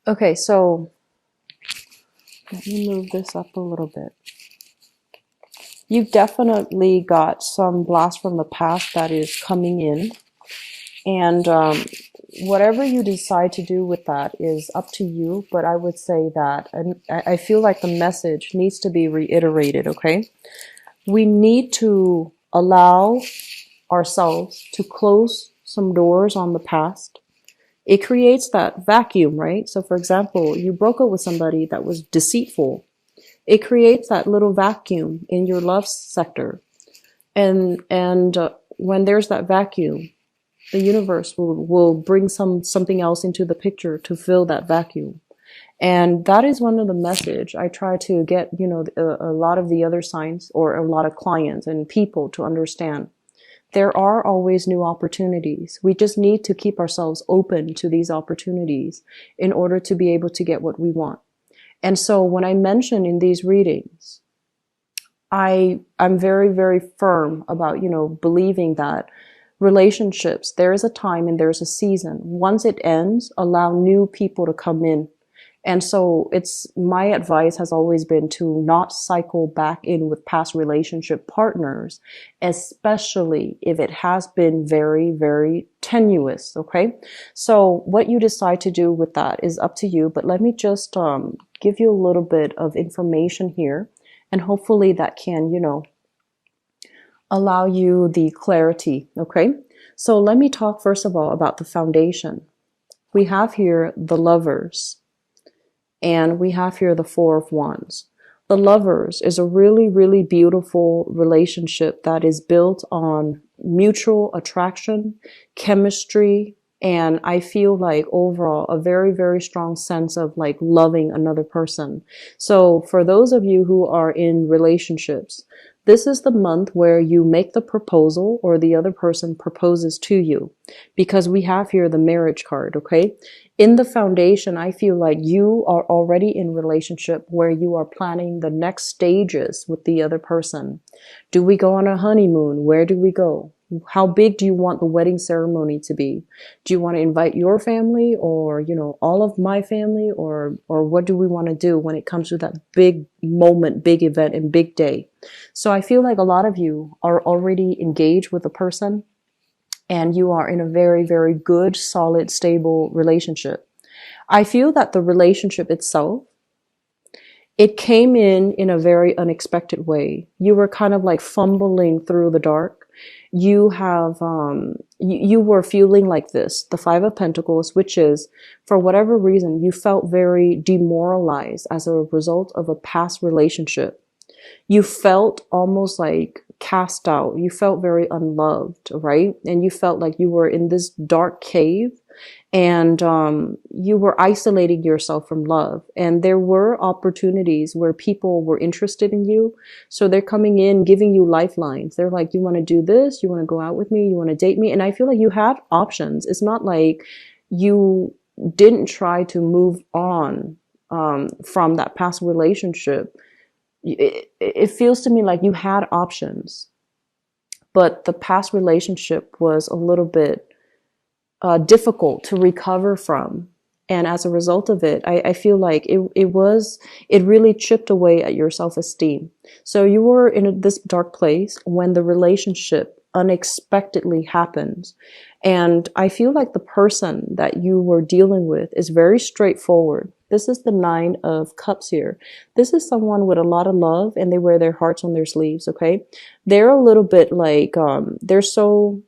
Okay, so let me move this up a little bit. You've definitely got some blast from the past that is coming in. And whatever you decide to do with that is up to you. But I would say that, and I feel like the message needs to be reiterated, okay? We need to allow ourselves to close some doors on the past. It creates that vacuum, right? So, for example, you broke up with somebody that was deceitful. It creates that little vacuum in your love sector. And when there's that vacuum, the universe will bring something else into the picture to fill that vacuum. And that is one of the message I try to get, a lot of the other signs or a lot of clients and people to understand. There are always new opportunities. We just need to keep ourselves open to these opportunities in order to be able to get what we want. And so when I mention in these readings, I'm very, very firm about, believing that relationships, there is a time and there's a season. Once it ends, allow new people to come in. And so it's my advice has always been to not cycle back in with past relationship partners, especially if it has been very, very tenuous. Okay. So what you decide to do with that is up to you. But let me just give you a little bit of information here. And hopefully that can, allow you the clarity. Okay. So let me talk first of all about the foundation. We have here the Lovers. And we have here the Four of Wands. The Lovers is a really, really beautiful relationship that is built on mutual attraction, chemistry, and I feel like overall a very, very strong sense of like loving another person. So for those of you who are in relationships, this is the month where you make the proposal or the other person proposes to you, because we have here the marriage card, okay? In the foundation, I feel like you are already in relationship where you are planning the next stages with the other person. Do we go on a honeymoon? Where do we go? How big do you want the wedding ceremony to be? Do you want to invite your family or, all of my family, or what do we want to do when it comes to that big moment, big event and big day? So I feel like a lot of you are already engaged with a person and you are in a very, very good, solid, stable relationship. I feel that the relationship itself, it came in a very unexpected way. You were kind of like fumbling through the dark. You have, you were feeling like this, the Five of Pentacles, which is, for whatever reason, you felt very demoralized as a result of a past relationship. You felt almost like cast out. You felt very unloved, right? And you felt like you were in this dark cave and you were isolating yourself from love. And there were opportunities where people were interested in you. So they're coming in, giving you lifelines. They're like, you want to do this? You want to go out with me? You want to date me? And I feel like you had options. It's not like you didn't try to move on from that past relationship. It feels to me like you had options, but the past relationship was a little bit difficult to recover from. And as a result of it, I feel like it really chipped away at your self-esteem. So you were in this dark place when the relationship unexpectedly happens. And I feel like the person that you were dealing with is very straightforward. This is the Nine of Cups here. This is someone with a lot of love and they wear their hearts on their sleeves, okay? They're a little bit like, they're so,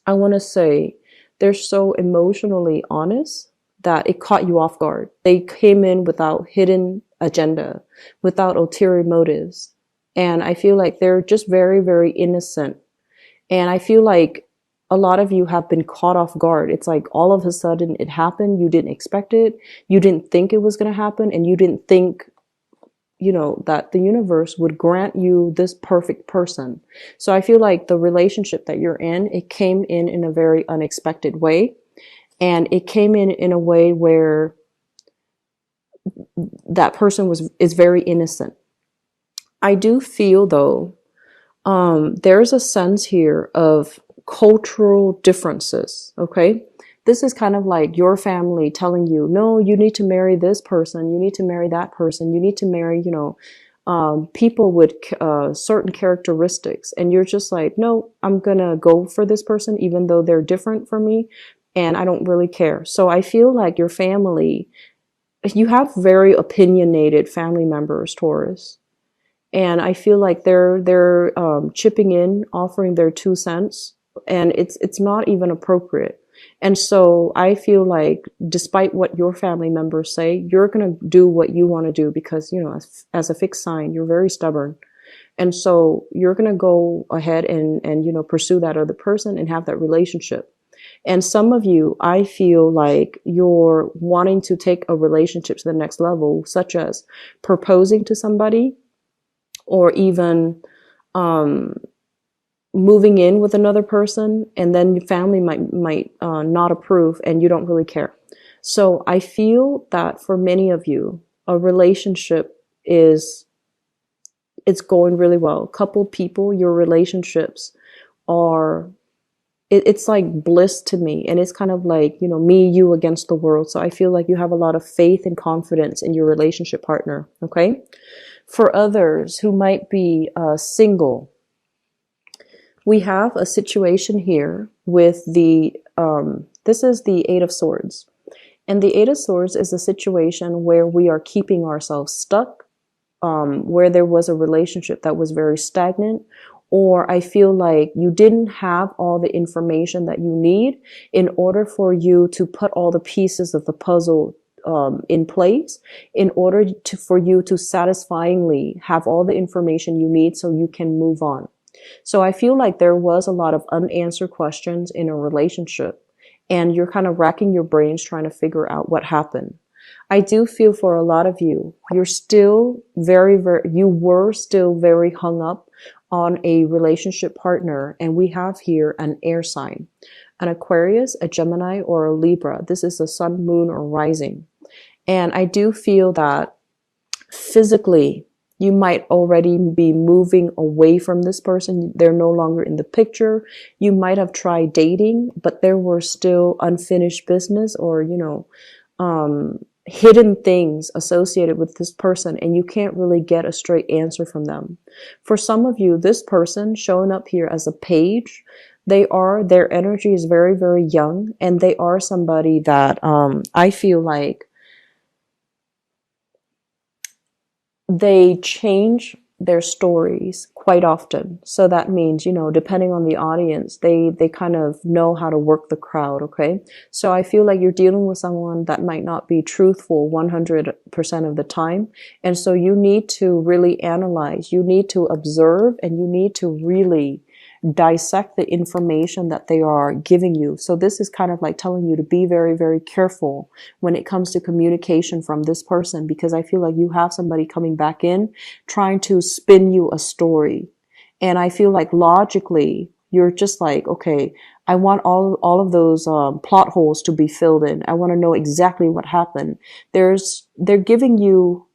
I want to say, they're so emotionally honest that it caught you off guard. They came in without hidden agenda, without ulterior motives. And I feel like they're just very, very innocent. And I feel like a lot of you have been caught off guard. It's like all of a sudden it happened. You didn't expect it. You didn't think it was going to happen. And you didn't think, that the universe would grant you this perfect person. So I feel like the relationship that you're in, it came in a very unexpected way. And it came in a way where that person is very innocent. I do feel though, there's a sense here of cultural differences. Okay. This is kind of like your family telling you, no, you need to marry this person, you need to marry that person, you need to marry, people with certain characteristics. And you're just like, no, I'm gonna go for this person, even though they're different from me, and I don't really care. So I feel like your family, you have very opinionated family members, Taurus. And I feel like they're chipping in, offering their 2 cents, and it's not even appropriate. And so I feel like, despite what your family members say, you're gonna do what you want to do because, as a fixed sign, you're very stubborn. And so you're gonna go ahead and pursue that other person and have that relationship. And some of you, I feel like you're wanting to take a relationship to the next level, such as proposing to somebody, or even moving in with another person, and then your family might not approve, and you don't really care. So I feel that for many of you, a relationship it's going really well. Couple people, your relationships are, it's like bliss to me, and it's kind of like, me, you against the world. So I feel like you have a lot of faith and confidence in your relationship partner. Okay. For others who might be single, we have a situation here with this is the Eight of Swords. And the Eight of Swords is a situation where we are keeping ourselves stuck, where there was a relationship that was very stagnant, or I feel like you didn't have all the information that you need in order for you to put all the pieces of the puzzle in place, in order for you to satisfyingly have all the information you need so you can move on. So I feel like there was a lot of unanswered questions in a relationship, and you're kind of racking your brains trying to figure out what happened. I do feel for a lot of you, you're still you were still very hung up on a relationship partner. And we have here an air sign, an Aquarius, a Gemini, or a Libra. This is a sun, moon, or rising. And I do feel that physically, you might already be moving away from this person. They're no longer in the picture. You might have tried dating, but there were still unfinished business, or, hidden things associated with this person, and you can't really get a straight answer from them. For some of you, this person showing up here as a page, their energy is very, very young, and they are somebody that I feel like they change their stories quite often. So that means, depending on the audience, they kind of know how to work the crowd. Okay. So I feel like you're dealing with someone that might not be truthful 100% of the time. And so you need to really analyze, you need to observe, and you need to really dissect the information that they are giving you. So this is kind of like telling you to be very, very careful when it comes to communication from this person, because I feel like you have somebody coming back in trying to spin you a story. And I feel like logically, you're just like, okay, I want all of those plot holes to be filled in. I want to know exactly what happened. They're giving you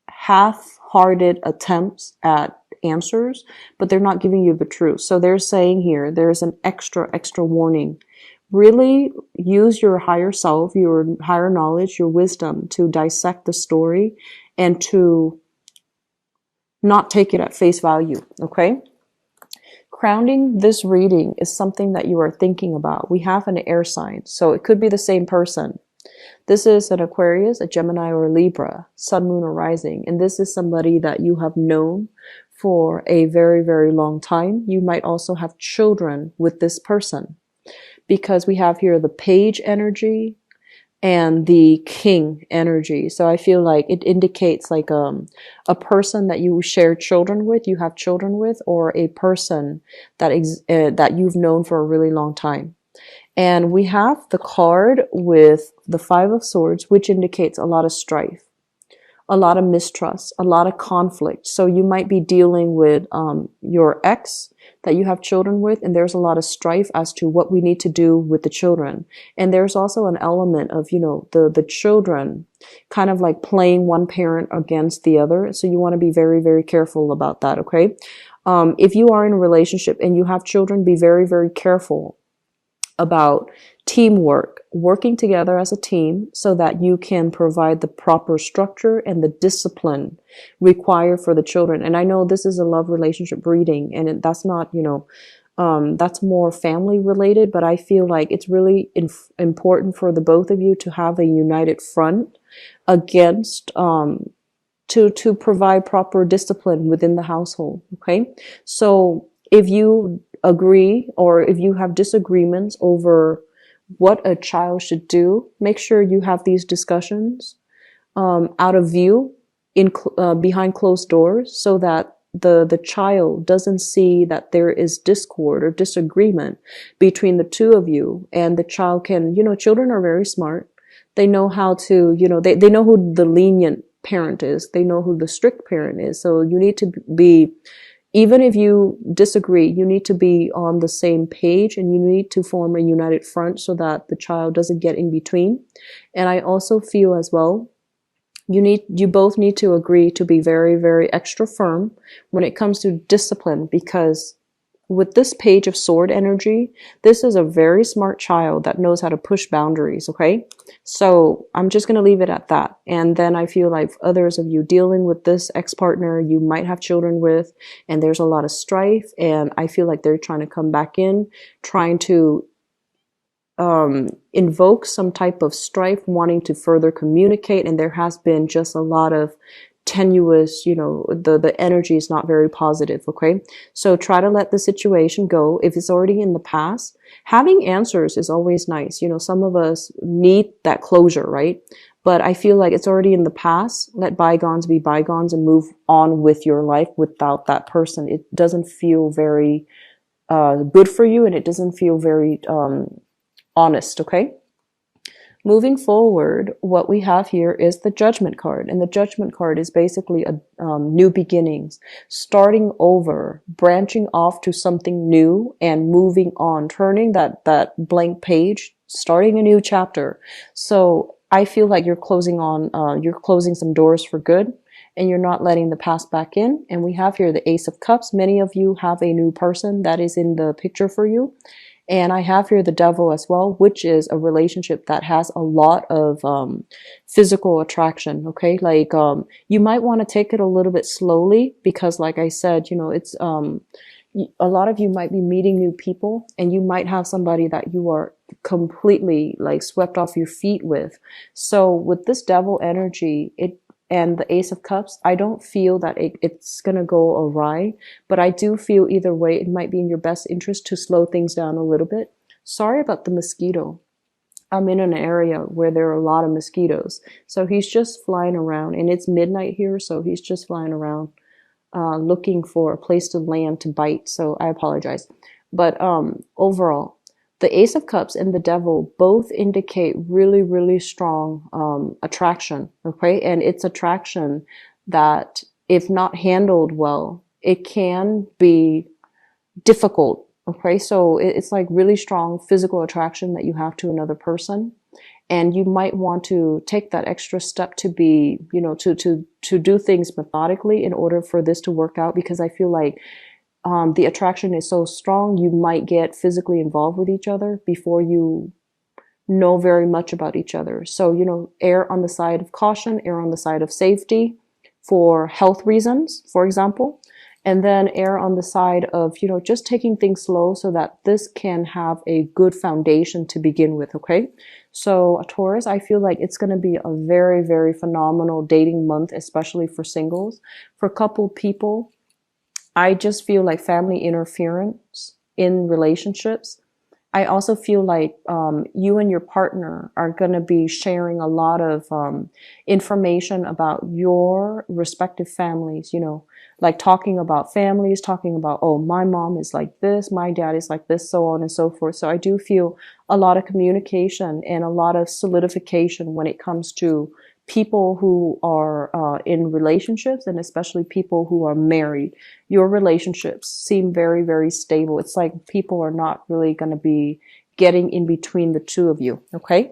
half-hearted attempts at answers, but they're not giving you the truth. So they're saying here, there's an extra warning. Really use your higher self, your higher knowledge, your wisdom to dissect the story and to not take it at face value. Okay. Grounding this reading is something that you are thinking about. We have an air sign, so it could be the same person. This is an Aquarius, a Gemini, or a Libra, sun, moon, or rising. And this is somebody that you have known for a very, very long time. You might also have children with this person, because we have here the page energy and the king energy. So I feel like it indicates like a person that you share children with, you have children with, or a person that you've known for a really long time. And we have the card with the Five of Swords, which indicates a lot of strife, a lot of mistrust, a lot of conflict. So you might be dealing with your ex that you have children with, and there's a lot of strife as to what we need to do with the children. And there's also an element of, the children kind of like playing one parent against the other. So you want to be very, very careful about that, okay? If you are in a relationship and you have children, be very, very careful about teamwork, working together as a team so that you can provide the proper structure and the discipline required for the children. And I know this is a love relationship reading, and that's not, that's more family related, but I feel like it's really important for the both of you to have a united front against, to provide proper discipline within the household. Okay. So if you agree or if you have disagreements over what a child should do, make sure you have these discussions out of view in behind closed doors so that the child doesn't see that there is discord or disagreement between the two of you, and the child can, children are very smart. They know how to, they know who the lenient parent is. They know who the strict parent is. So you need to be, even if you disagree, you need to be on the same page, and you need to form a united front so that the child doesn't get in between. And I also feel as well, you both need to agree to be very, very extra firm when it comes to discipline, because with this Page of Sword energy, this is a very smart child that knows how to push boundaries, okay? So I'm just going to leave it at that. And then I feel like others of you dealing with this ex-partner you might have children with, and there's a lot of strife, and I feel like they're trying to come back in, trying to invoke some type of strife, wanting to further communicate, and there has been just a lot of tenuous, the energy is not very positive, okay? So try to let the situation go. If it's already in the past, having answers is always nice. Some of us need that closure, right? But I feel like it's already in the past. Let bygones be bygones and move on with your life without that person. It doesn't feel very good for you, and it doesn't feel very honest, okay? Moving forward, what we have here is the Judgment card, and the Judgment card is basically a new beginnings, starting over, branching off to something new and moving on, turning that blank page, starting a new chapter. So I feel like you're closing some doors for good, and you're not letting the past back in. And we have here the Ace of Cups. Many of you have a new person that is in the picture for you. And I have here the Devil as well, which is a relationship that has a lot of physical attraction, okay? Like, you might want to take it a little bit slowly because, like I said, it's a lot of you might be meeting new people, and you might have somebody that you are completely like swept off your feet with. So with this Devil energy, and the Ace of Cups, I don't feel that it's going to go awry, but I do feel either way, it might be in your best interest to slow things down a little bit. Sorry about the mosquito. I'm in an area where there are a lot of mosquitoes. So he's just flying around, and it's midnight here, so he's just flying around, looking for a place to land to bite. So I apologize. But overall, the Ace of Cups and the Devil both indicate really, really strong attraction, okay? And it's attraction that, if not handled well, it can be difficult, okay? So it's like really strong physical attraction that you have to another person. And you might want to take that extra step to be, to do things methodically in order for this to work out, because I feel like the attraction is so strong, you might get physically involved with each other before you know very much about each other. So, err on the side of caution, err on the side of safety for health reasons, for example, and then err on the side of, just taking things slow so that this can have a good foundation to begin with, okay? So Taurus, I feel like it's going to be a very, very phenomenal dating month, especially for singles. For coupled people, I just feel like family interference in relationships. I also feel like you and your partner are going to be sharing a lot of information about your respective families, like talking about families, talking about, oh, my mom is like this, my dad is like this, so on and so forth. So I do feel a lot of communication and a lot of solidification when it comes to people who are in relationships, and especially people who are married. Your relationships seem very, very stable. It's like people are not really going to be getting in between the two of you, okay?